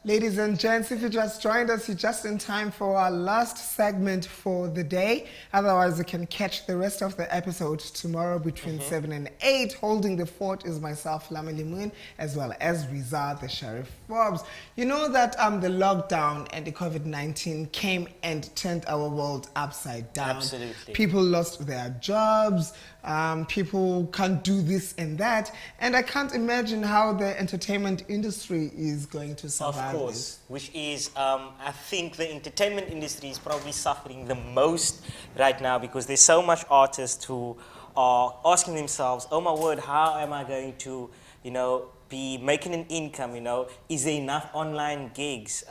Ladies and gents, if you just joined us, you're just in time for our last segment for the day. Otherwise, you can catch the rest of the episode tomorrow between 7 and 8. Holding the fort is myself, Lameli Moon, as well as Rizal, the Sheriff Forbes. You know that the lockdown and the COVID-19 came and turned our world upside down. Absolutely. People lost their jobs. People can't do this and that. And I can't imagine how the entertainment industry is going to survive. Of course, which is, I think the entertainment industry is probably suffering the most right now because there's so much artists who are asking themselves, oh my word, how am I going to, be making an income, Is there enough online gigs?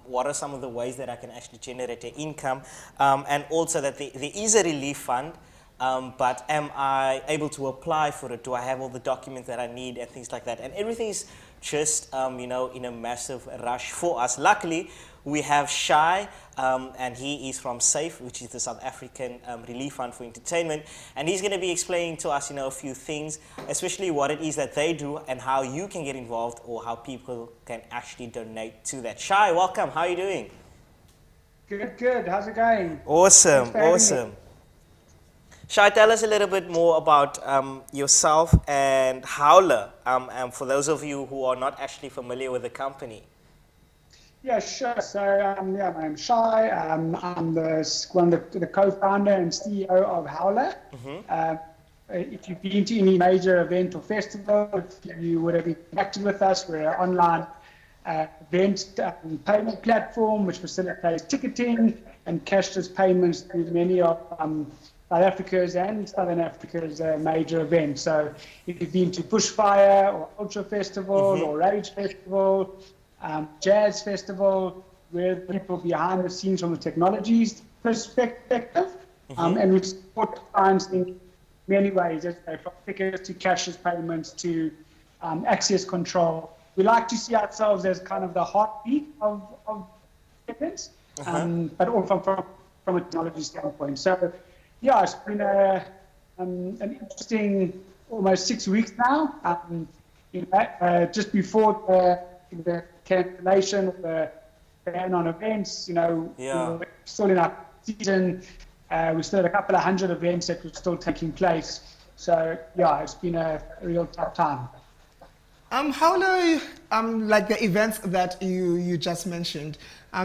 What are some of the ways that I can actually generate an income? And also that there is a relief fund, but am I able to apply for it? Do I have all the documents that I need and things like that? And everything is just, in a massive rush for us. Luckily, we have Shai, and he is from SAFE, which is the South African Relief Fund for Entertainment. And he's going to be explaining to us, a few things, especially what it is that they do and how you can get involved or how people can actually donate to that. Shai, welcome. How are you doing? Good. How's it going? Awesome. Shai, tell us a little bit more about yourself and Haula, and for those of you who are not actually familiar with the company. Yeah, sure. So, my name's Shai. I'm one of the co-founder and CEO of Haula. If you've been to any major event or festival, if you would have interacted with us, we're an online event payment platform which facilitates ticketing and cashless payments through many of South Africa's and Southern Africa's major events. So if you've been to Bushfire or Ultra Festival or Rage Festival, Jazz Festival, we're the people behind the scenes from the technologies perspective, and we support clients in many ways, from tickets to cashless payments to access control. We like to see ourselves as kind of the heartbeat of events, but all from a technology standpoint. So, yeah, it's been an interesting almost 6 weeks now. Just before the cancellation of the ban on events, we're still in our season. We still had a couple of hundred events that were still taking place. So, yeah, it's been a real tough time. Haula, like the events that you just mentioned,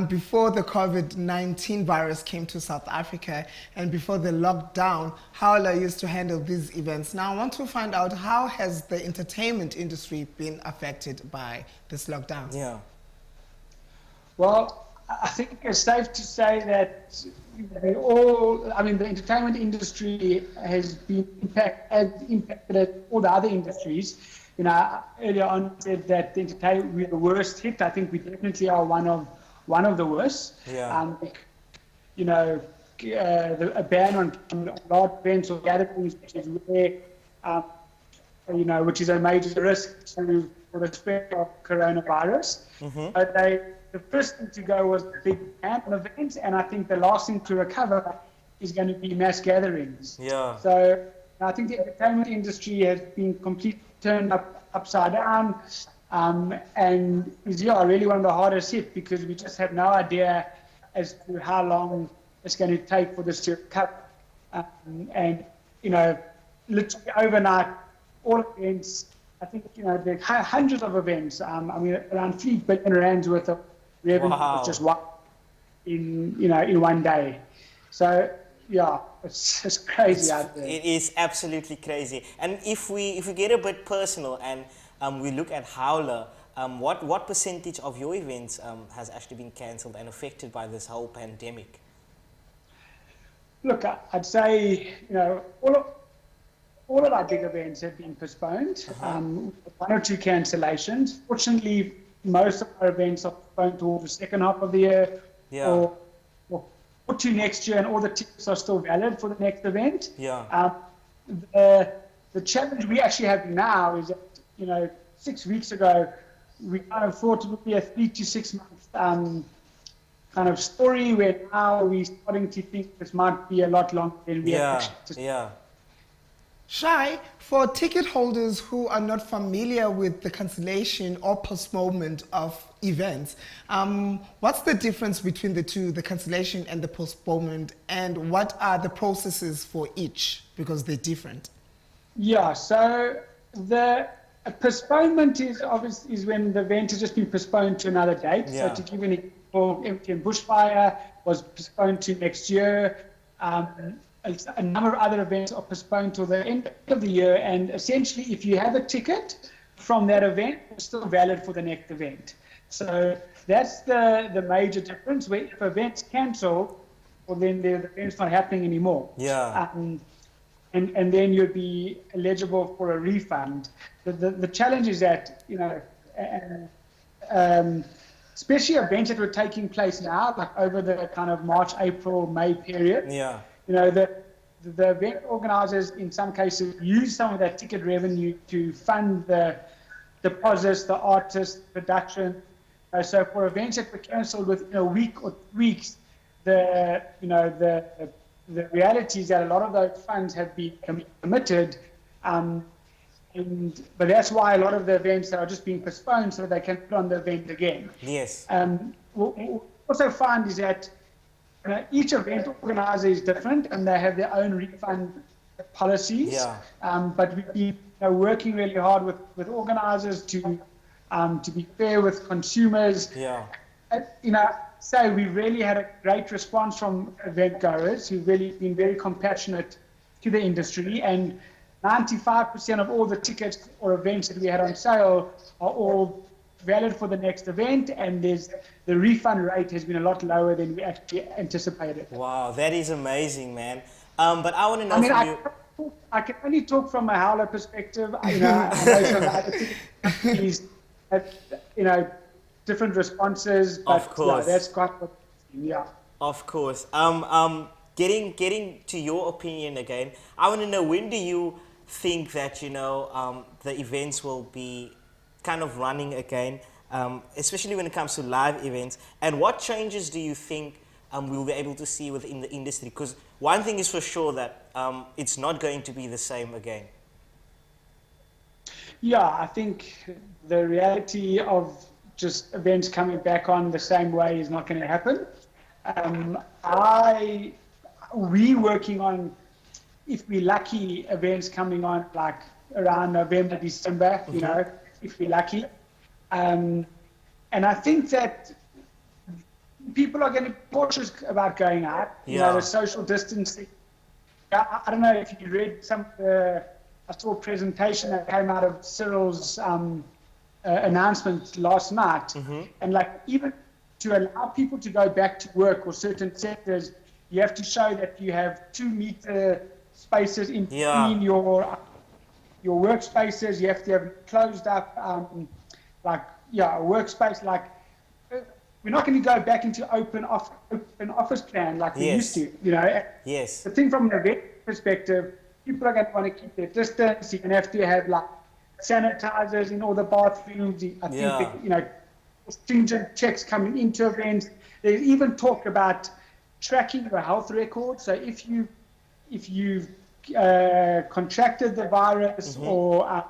before the COVID-19 virus came to South Africa and before the lockdown, Haula used to handle these events. Now I want to find out, how has the entertainment industry been affected by this lockdown? Yeah. Well, I think it's safe to say that the entertainment industry has been impacted as all the other industries. Earlier on said that we're the worst hit. I think we definitely are one of the worst. Yeah. A ban on large events or gatherings, which is which is a major risk for the spread of coronavirus. But the first thing to go was the big ban on events, and I think the last thing to recover is going to be mass gatherings. Yeah. So I think the entertainment industry has been completely turned upside down, and is really one of the hardest hit because we just have no idea as to how long it's going to take for this to recover. And literally overnight, all events. I think there are hundreds of events. Around 3 billion rands worth of revenue was just in one day. So yeah, it's crazy out there. It is absolutely crazy. And if we get a bit personal and we look at Haula, what percentage of your events has actually been cancelled and affected by this whole pandemic? Look, I'd say all of our big events have been postponed. 1 or 2 cancellations. Fortunately, most of our events are postponed towards the second half of the year, or to next year, and all the tickets are still valid for the next event. Yeah. The challenge we actually have now is that 6 weeks ago we kind of thought it would be a 3 to 6 month kind of story, where now we're starting to think this might be a lot longer than we actually. Shai, for ticket holders who are not familiar with the cancellation or postponement of events, what's the difference between the two, the cancellation and the postponement, and what are the processes for each, because they're different? Yeah, so the postponement is obviously is when the event has just been postponed to another date. Yeah. So to give you an example, MTN Bushfire was postponed to next year. A number of other events are postponed to the end of the year, and essentially if you have a ticket from that event, it's still valid for the next event. So that's the major difference, where if events cancel, well then the event's not happening anymore. Yeah. And then you'd be eligible for a refund. The challenge is that, especially events that were taking place now, like over the kind of March, April, May period, Yeah. The event organizers in some cases use some of that ticket revenue to fund the deposits, the artists, production. So for events that were cancelled within a week or weeks, the reality is that a lot of those funds have been committed, but that's why a lot of the events that are just being postponed so that they can put on the event again. Yes. What we also find is that each event organizer is different and they have their own refund policies. Yeah. But we've been working really hard with organizers to be fair with consumers. Yeah. Say we really had a great response from event goers who've really been very compassionate to the industry, and 95% of all the tickets or events that we had on sale are all valid for the next event, and the refund rate has been a lot lower than we actually anticipated. Wow, that is amazing, man. But I want to know from you. I can only talk from a Haula perspective. I know some other ticket companies have, different responses, but Of course. that's quite yeah. Of course. Getting to your opinion again, I want to know, when do you think that the events will be kind of running again, especially when it comes to live events, and what changes do you think we'll be able to see within the industry? Because one thing is for sure, that it's not going to be the same again. Yeah, I think the reality of just events coming back on the same way is not going to happen. We working on, if we're lucky, events coming on like around November, December, if we're lucky. And I think that people are going to be cautious about going out. Yeah. The social distancing. I don't know if you read I saw a presentation that came out of Cyril's announcement last night. Mm-hmm. And even to allow people to go back to work or certain sectors, you have to show that you have 2 meter spaces in between your workspaces. You have to have closed up, a workspace. We're not going to go back into open office plan like we used to. Yes. The thing from an event perspective, people are going to want to keep their distance. You're going to have to have sanitizers in all the bathrooms. I think stringent checks coming into events. There's even talk about tracking your health record. So if you've contracted the virus, mm-hmm. or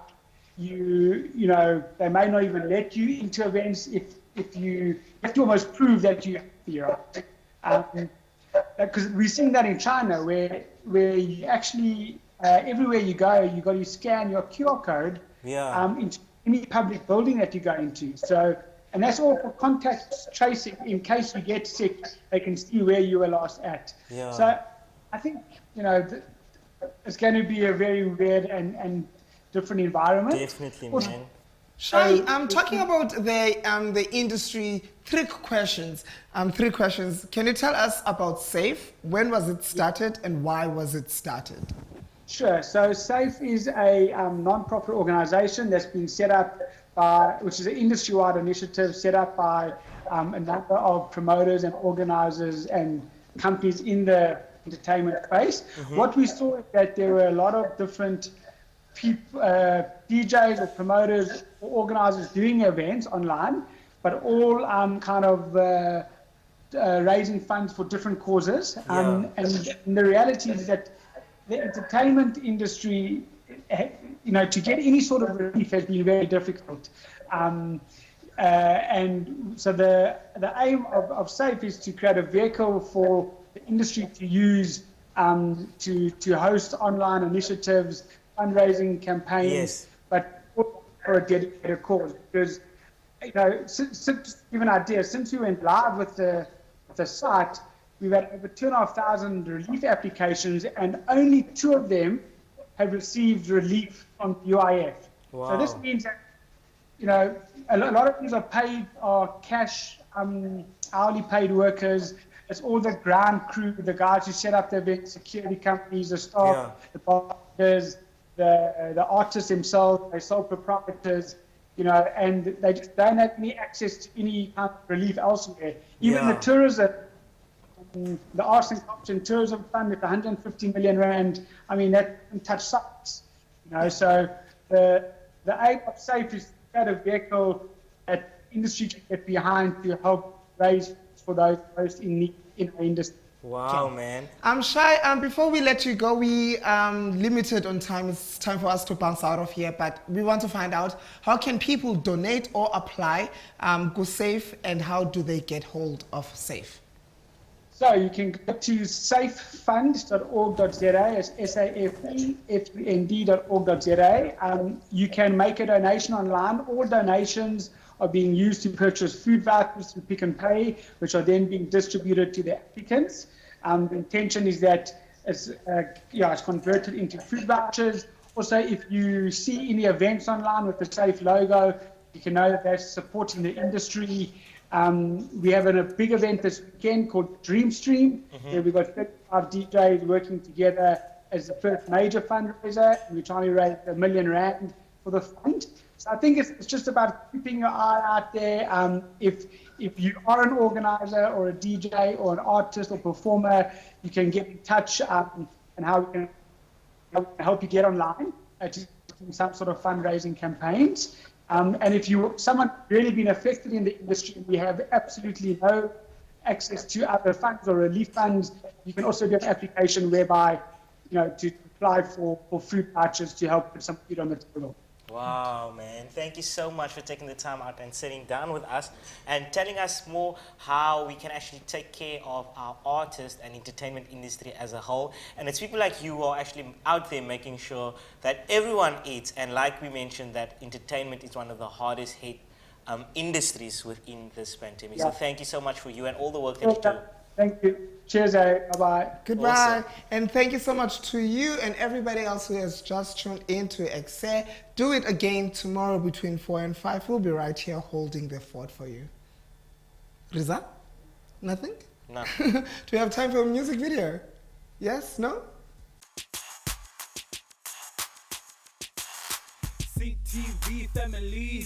they may not even let you into events if you have to almost prove that you're right. Because we're seeing that in China, where you actually everywhere you go, you got to scan your QR code into any public building that you go into. So, and that's all for contact tracing. In case you get sick, they can see where you were last at. Yeah. So, I think it's going to be a very weird and different environment. Definitely, man. Shai, I'm talking about the industry. 3 questions. Can you tell us about SAFE? When was it started and why was it started? Sure. So SAFE is a non-profit organization that's been set up which is an industry-wide initiative set up by a number of promoters and organizers and companies in the entertainment space. Mm-hmm. What we saw is that there were a lot of different people, DJs or promoters or organizers doing events online, but all raising funds for different causes. And the reality is that the entertainment industry to get any sort of relief has been very difficult. And so the aim of SAFE is to create a vehicle for the industry to use to host online initiatives, fundraising campaigns, Yes. but for a dedicated cause. Because, since to give an idea, since we went live with the site, we've had over 2,500 relief applications, and only 2 of them have received relief from UIF. Wow. So this means that, a lot of these are cash, hourly paid workers. It's all the ground crew, the guys who set up the event, security companies, the staff, the partners, the artists themselves, they're sole proprietors, and they just don't have any access to any kind of relief elsewhere. Even the tourism, the Arts and Culture and Tourism Fund with 150 million rand, I mean, that doesn't touch sites. So the aim of SAFE is to create a vehicle that industry can get behind to help raise funds for those most in need in our industry. Wow, man. Shai, before we let you go, we limited on time. It's time for us to bounce out of here, but we want to find out how can people donate or apply go SAFE, and how do they get hold of SAFE? So you can go to safefund.org.za, it's safefund.org.za. You can make a donation online. All donations are being used to purchase food vouchers through Pick and Pay, which are then being distributed to the applicants. The intention is that it's converted into food vouchers. Also, if you see any events online with the SAFE logo, you can know that that's supporting the industry. We have a big event this weekend called Dream Stream, where we've got 35 DJs working together as the first major fundraiser, and we're trying to raise R1 million for the fund. So I think it's just about keeping your eye out there. If you are an organizer or a DJ or an artist or performer, you can get in touch and how we can help you get online to do some sort of fundraising campaigns. And if someone really been affected in the industry, we have absolutely no access to other funds or relief funds. You can also do an application whereby, to apply for food vouchers to help put some food on the table. Wow, man. Thank you so much for taking the time out and sitting down with us and telling us more how we can actually take care of our artists and entertainment industry as a whole. And it's people like you who are actually out there making sure that everyone eats. And like we mentioned, that entertainment is one of the hardest hit industries within this pandemic. So thank you so much for you and all the work that you do. Thank you. Cheers, bye-bye. Goodbye. Awesome. And thank you so much to you and everybody else who has just tuned in to EKSE. Do it again tomorrow between 4 and 5. We'll be right here holding the fort for you. Riza? Nothing? No. Do we have time for a music video? Yes? No? CTV family.